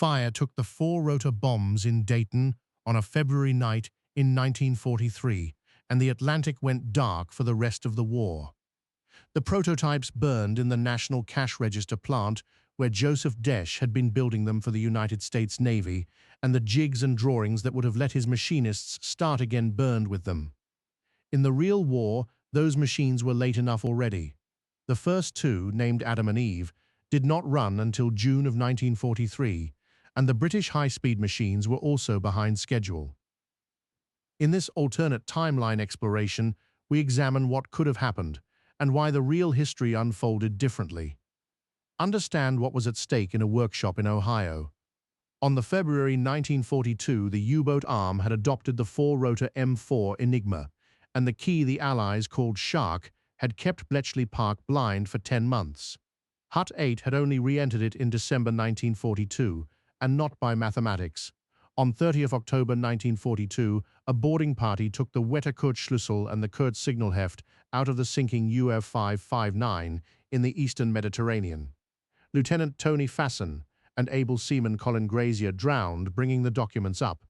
fire took the four-rotor bombs in Dayton on a February night in 1943, and the Atlantic went dark for the rest of the war. The prototypes burned in the National Cash Register plant where Joseph Desch had been building them for the United States Navy, and the jigs and drawings that would have let his machinists start again burned with them. In the real war, those machines were late enough already. The first two, named Adam and Eve, did not run until June of 1943, and the British high-speed machines were also behind schedule. In this alternate timeline exploration, we examine what could have happened and why the real history unfolded differently. Understand what was at stake in a workshop in Ohio. On the February 1942, the U-boat arm had adopted the four-rotor M4 Enigma, and the key the Allies called Shark had kept Bletchley Park blind for 10 months. Hut 8 had only re-entered it in December 1942, and not by mathematics. On 30th October 1942, a boarding party took the Wetterkurzschlüssel and the Kurz signal heft out of the sinking UF 559 in the eastern Mediterranean. Lieutenant Tony Fasson and able seaman Colin Grazier drowned bringing the documents up.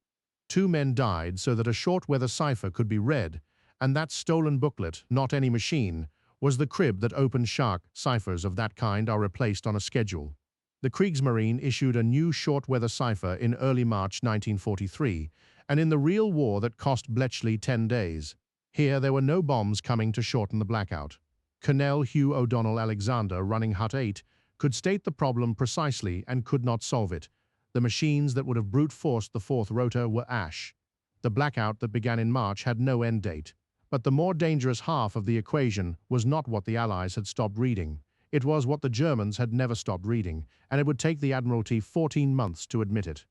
2 men died so that a short-weather cipher could be read, and that stolen booklet, not any machine, was the crib that open Shark ciphers of that kind are replaced on a schedule. The Kriegsmarine issued a new short-weather cipher in early March 1943, and in the real war that cost Bletchley 10 days. Here there were no bombs coming to shorten the blackout. Colonel Hugh O'Donnell Alexander, running Hut 8, could state the problem precisely and could not solve it. The machines that would have brute-forced the fourth rotor were ash. The blackout that began in March had no end date. But the more dangerous half of the equation was not what the Allies had stopped reading. It was what the Germans had never stopped reading, and it would take the Admiralty 14 months to admit it.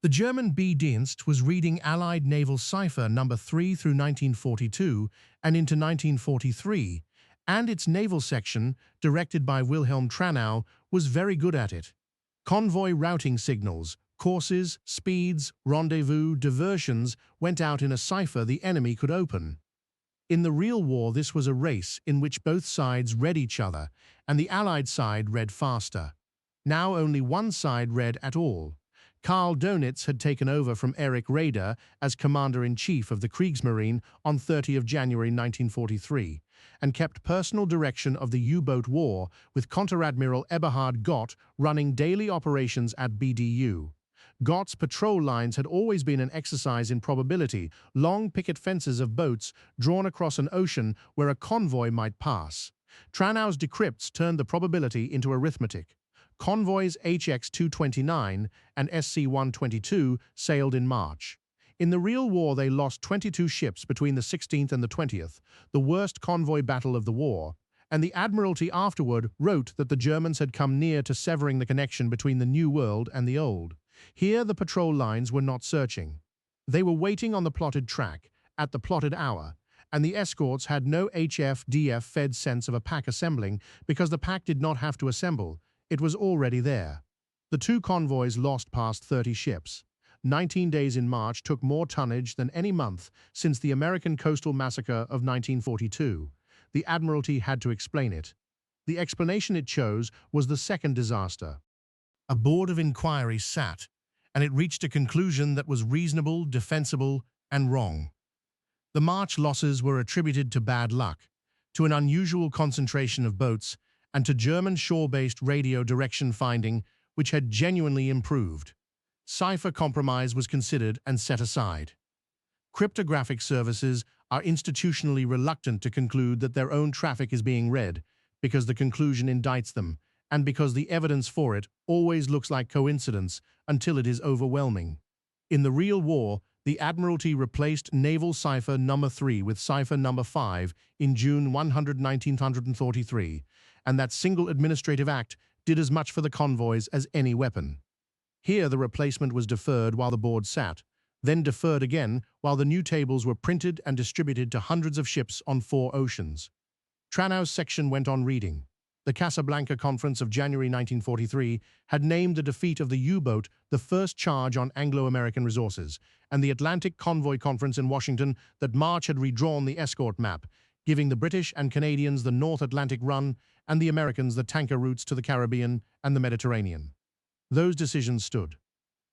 The German B-Dienst was reading Allied Naval Cypher No. 3 through 1942 and into 1943, and its naval section, directed by Wilhelm Tranau, was very good at it. Convoy routing signals, courses, speeds, rendezvous, diversions went out in a cipher the enemy could open. In the real war, this was a race in which both sides read each other, and the Allied side read faster. Now only one side read at all. Karl Donitz had taken over from Erich Raeder as Commander-in-Chief of the Kriegsmarine on 30 January 1943, and kept personal direction of the U-boat war, with Conter-Admiral Eberhard Gott running daily operations at BDU. Gott's patrol lines had always been an exercise in probability, long picket fences of boats drawn across an ocean where a convoy might pass. Tranau's decrypts turned the probability into arithmetic. Convoys HX-229 and SC-122 sailed in March. In the real war, they lost 22 ships between the 16th and the 20th, the worst convoy battle of the war, and the Admiralty afterward wrote that the Germans had come near to severing the connection between the New World and the Old. Here the patrol lines were not searching. They were waiting on the plotted track, at the plotted hour, and the escorts had no HF-DF fed sense of a pack assembling because the pack did not have to assemble. It was already there. The two convoys lost past 30 ships. 19 days in March took more tonnage than any month since the American coastal massacre of 1942. The Admiralty had to explain it. The explanation it chose was the second disaster. A board of inquiry sat, and it reached a conclusion that was reasonable, defensible, and wrong. The March losses were attributed to bad luck, to an unusual concentration of boats, and to German shore-based radio direction finding, which had genuinely improved. Cipher compromise was considered and set aside. Cryptographic services are institutionally reluctant to conclude that their own traffic is being read, because the conclusion indicts them, and because the evidence for it always looks like coincidence until it is overwhelming. In the real war, the Admiralty replaced Naval Cypher No. 3 with Cypher No. 5 in June 1943, and that single administrative act did as much for the convoys as any weapon. Here the replacement was deferred while the board sat, then deferred again while the new tables were printed and distributed to hundreds of ships on 4 oceans. Tranau's section went on reading. The Casablanca Conference of January 1943 had named the defeat of the U-boat the first charge on Anglo-American resources, and the Atlantic Convoy Conference in Washington that March had redrawn the escort map, giving the British and Canadians the North Atlantic run and the Americans the tanker routes to the Caribbean and the Mediterranean. Those decisions stood.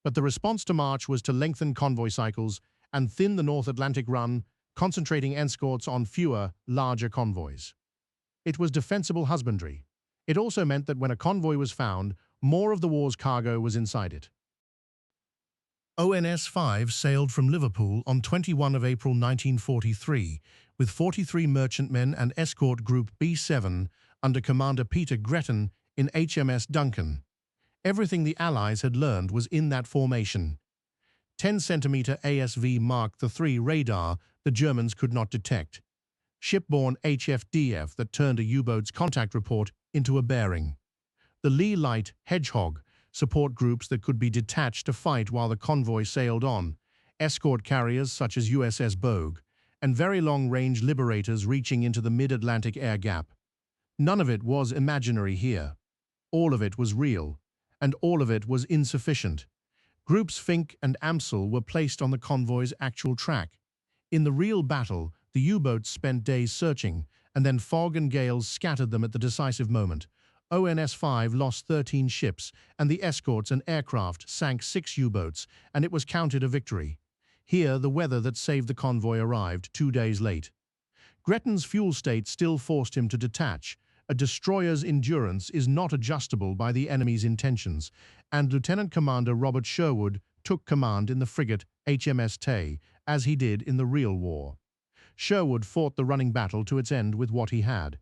But the response to March was to lengthen convoy cycles and thin the North Atlantic run, concentrating escorts on fewer, larger convoys. It was defensible husbandry. It also meant that when a convoy was found, more of the war's cargo was inside it. ONS-5 sailed from Liverpool on 21 of April 1943 with 43 merchantmen and escort group B-7 under Commander Peter Gretton in HMS Duncan. Everything the Allies had learned was in that formation. 10-centimeter ASV Mark III radar the Germans could not detect. Shipborne HFDF that turned a U-boat's contact report into a bearing. The Lee Light Hedgehog support groups that could be detached to fight while the convoy sailed on, escort carriers such as USS Bogue, and very long-range liberators reaching into the mid-Atlantic air gap. None of it was imaginary here. All of it was real, and all of it was insufficient. Groups Fink and Amsel were placed on the convoy's actual track. In the real battle, the U-boats spent days searching, and then fog and gales scattered them at the decisive moment. ONS-5 lost 13 ships, and the escorts and aircraft sank 6 U-boats, and it was counted a victory. Here, the weather that saved the convoy arrived 2 days late. Gretton's fuel state still forced him to detach. A destroyer's endurance is not adjustable by the enemy's intentions, and Lieutenant Commander Robert Sherwood took command in the frigate HMS Tay, as he did in the real war. Sherwood fought the running battle to its end with what he had.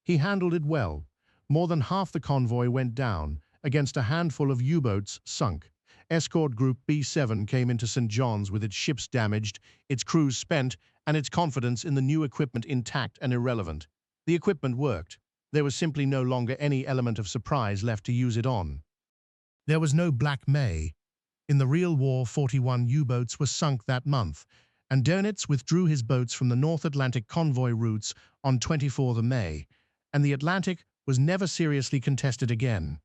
He handled it well. More than half the convoy went down, against a handful of U-boats sunk. Escort Group B-7 came into St. John's with its ships damaged, its crews spent, and its confidence in the new equipment intact and irrelevant. The equipment worked. There was simply no longer any element of surprise left to use it on. There was no Black May. In the real war, 41 U-boats were sunk that month, and Donitz withdrew his boats from the North Atlantic convoy routes on 24 May, and the Atlantic was never seriously contested again.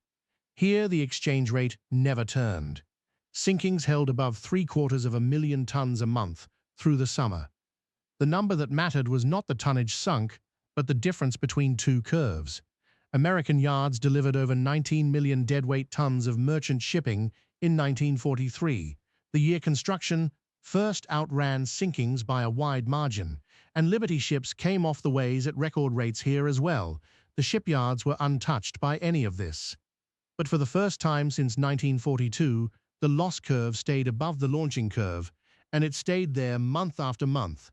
Here, the exchange rate never turned. Sinkings held above 750,000 tons a month through the summer. The number that mattered was not the tonnage sunk, but the difference between two curves. American yards delivered over 19 million deadweight tons of merchant shipping in 1943. The year construction first outran sinkings by a wide margin, and Liberty ships came off the ways at record rates here as well. The shipyards were untouched by any of this. But for the first time since 1942, the loss curve stayed above the launching curve, and it stayed there month after month.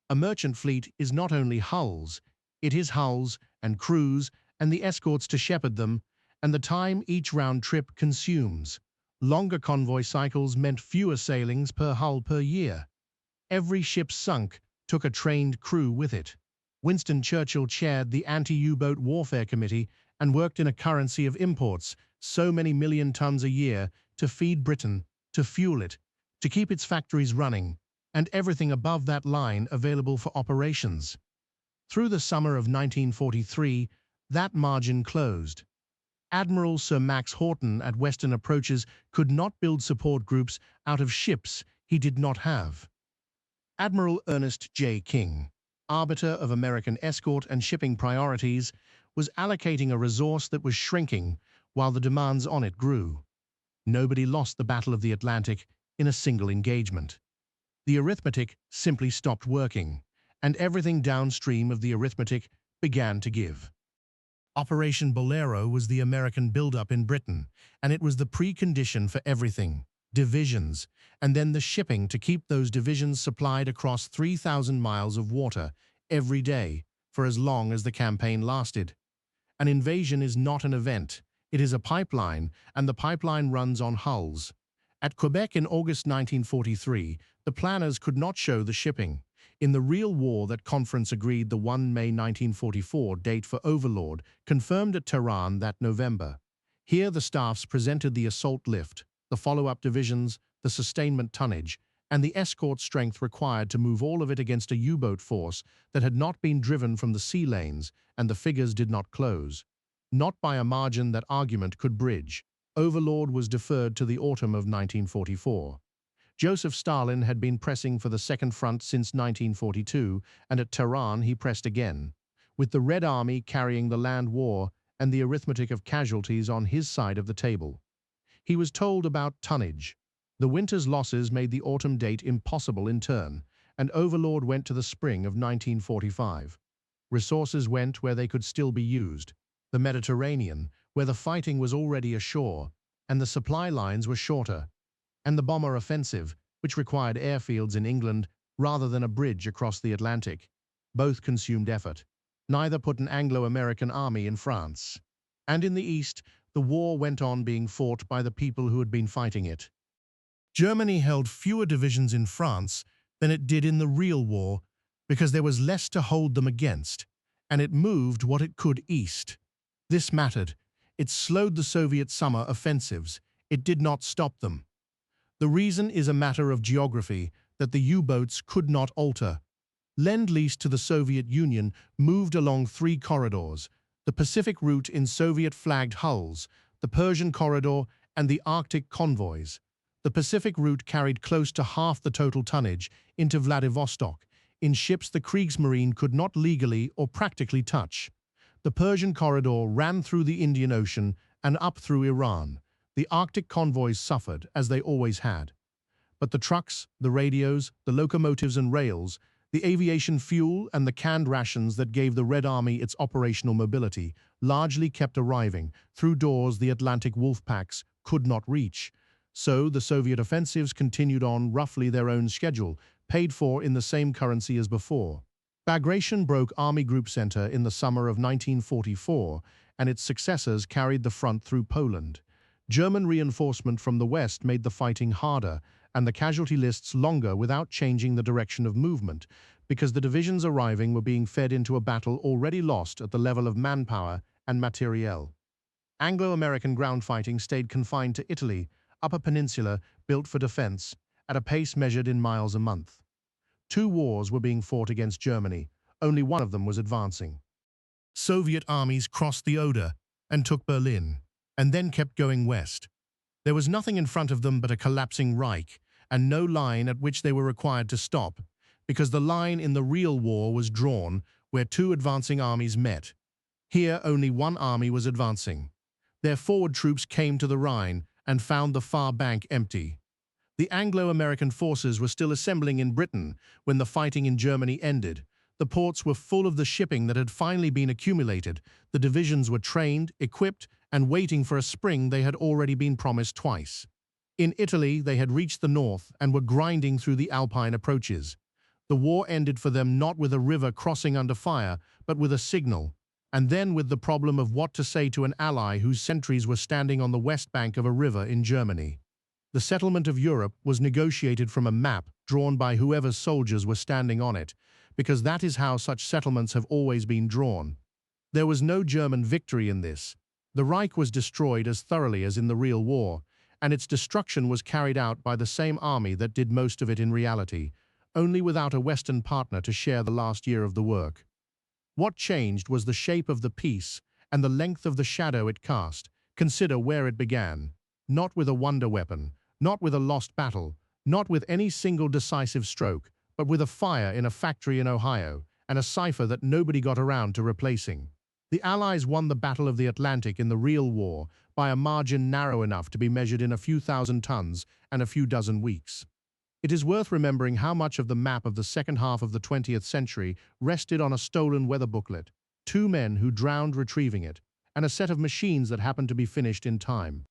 A merchant fleet is not only hulls, it is hulls and crews and the escorts to shepherd them, and the time each round trip consumes. Longer convoy cycles meant fewer sailings per hull per year. Every ship sunk took a trained crew with it. Winston Churchill chaired the Anti-U-Boat Warfare Committee and worked in a currency of imports, so many million tons a year, to feed Britain, to fuel it, to keep its factories running, and everything above that line available for operations. Through the summer of 1943, that margin closed. Admiral Sir Max Horton at Western Approaches could not build support groups out of ships he did not have. Admiral Ernest J. King, arbiter of American escort and shipping priorities, was allocating a resource that was shrinking while the demands on it grew. Nobody lost the Battle of the Atlantic in a single engagement. The arithmetic simply stopped working, and everything downstream of the arithmetic began to give. Operation Bolero was the American buildup in Britain, and it was the precondition for everything: divisions, and then the shipping to keep those divisions supplied across 3,000 miles of water every day for as long as the campaign lasted. An invasion is not an event. It is a pipeline, and the pipeline runs on hulls. At Quebec in August 1943, the planners could not show the shipping. In the real war, that conference agreed the 1 May 1944 date for Overlord, confirmed at Tehran that November. Here the staffs presented the assault lift, the follow-up divisions, the sustainment tonnage, and the escort strength required to move all of it against a U-boat force that had not been driven from the sea lanes, and the figures did not close. Not by a margin that argument could bridge. Overlord was deferred to the autumn of 1944. Joseph Stalin had been pressing for the Second Front since 1942, and at Tehran he pressed again, with the Red Army carrying the land war and the arithmetic of casualties on his side of the table. He was told about tonnage. The winter's losses made the autumn date impossible in turn, and Overlord went to the spring of 1945. Resources went where they could still be used: the Mediterranean, where the fighting was already ashore, and the supply lines were shorter, and the bomber offensive, which required airfields in England rather than a bridge across the Atlantic. Both consumed effort. Neither put an Anglo-American army in France. And in the East, the war went on being fought by the people who had been fighting it. Germany held fewer divisions in France than it did in the real war because there was less to hold them against, and it moved what it could east. This mattered. It slowed the Soviet summer offensives. It did not stop them. The reason is a matter of geography that the U-boats could not alter. Lend-Lease to the Soviet Union moved along three corridors: the Pacific route in Soviet-flagged hulls, the Persian corridor, and the Arctic convoys. The Pacific route carried close to half the total tonnage into Vladivostok, in ships the Kriegsmarine could not legally or practically touch. The Persian corridor ran through the Indian Ocean and up through Iran. The Arctic convoys suffered, as they always had. But the trucks, the radios, the locomotives and rails, the aviation fuel and the canned rations that gave the Red Army its operational mobility largely kept arriving through doors the Atlantic wolfpacks could not reach. So the Soviet offensives continued on roughly their own schedule, paid for in the same currency as before. Bagration broke Army Group Center in the summer of 1944, and its successors carried the front through Poland. German reinforcement from the west made the fighting harder and the casualty lists longer without changing the direction of movement, because the divisions arriving were being fed into a battle already lost at the level of manpower and materiel. Anglo-American ground fighting stayed confined to Italy, Upper Peninsula, built for defense, at a pace measured in miles a month. Two wars were being fought against Germany. Only one of them was advancing. Soviet armies crossed the Oder and took Berlin, and then kept going west. There was nothing in front of them but a collapsing Reich, and no line at which they were required to stop, because the line in the real war was drawn where two advancing armies met. Here only one army was advancing. Their forward troops came to the Rhine and found the far bank empty. The Anglo-American forces were still assembling in Britain when the fighting in Germany ended. The ports were full of the shipping that had finally been accumulated. The divisions were trained, equipped, and waiting for a spring they had already been promised twice. In Italy, they had reached the north and were grinding through the Alpine approaches. The war ended for them not with a river crossing under fire, but with a signal, and then with the problem of what to say to an ally whose sentries were standing on the west bank of a river in Germany. The settlement of Europe was negotiated from a map drawn by whoever's soldiers were standing on it, because that is how such settlements have always been drawn. There was no German victory in this. The Reich was destroyed as thoroughly as in the real war, and its destruction was carried out by the same army that did most of it in reality, only without a Western partner to share the last year of the work. What changed was the shape of the piece and the length of the shadow it cast. Consider where it began. Not with a wonder weapon, not with a lost battle, not with any single decisive stroke, but with a fire in a factory in Ohio and a cipher that nobody got around to replacing. The Allies won the Battle of the Atlantic in the real war by a margin narrow enough to be measured in a few thousand tons and a few dozen weeks. It is worth remembering how much of the map of the second half of the 20th century rested on a stolen weather booklet, two men who drowned retrieving it, and a set of machines that happened to be finished in time.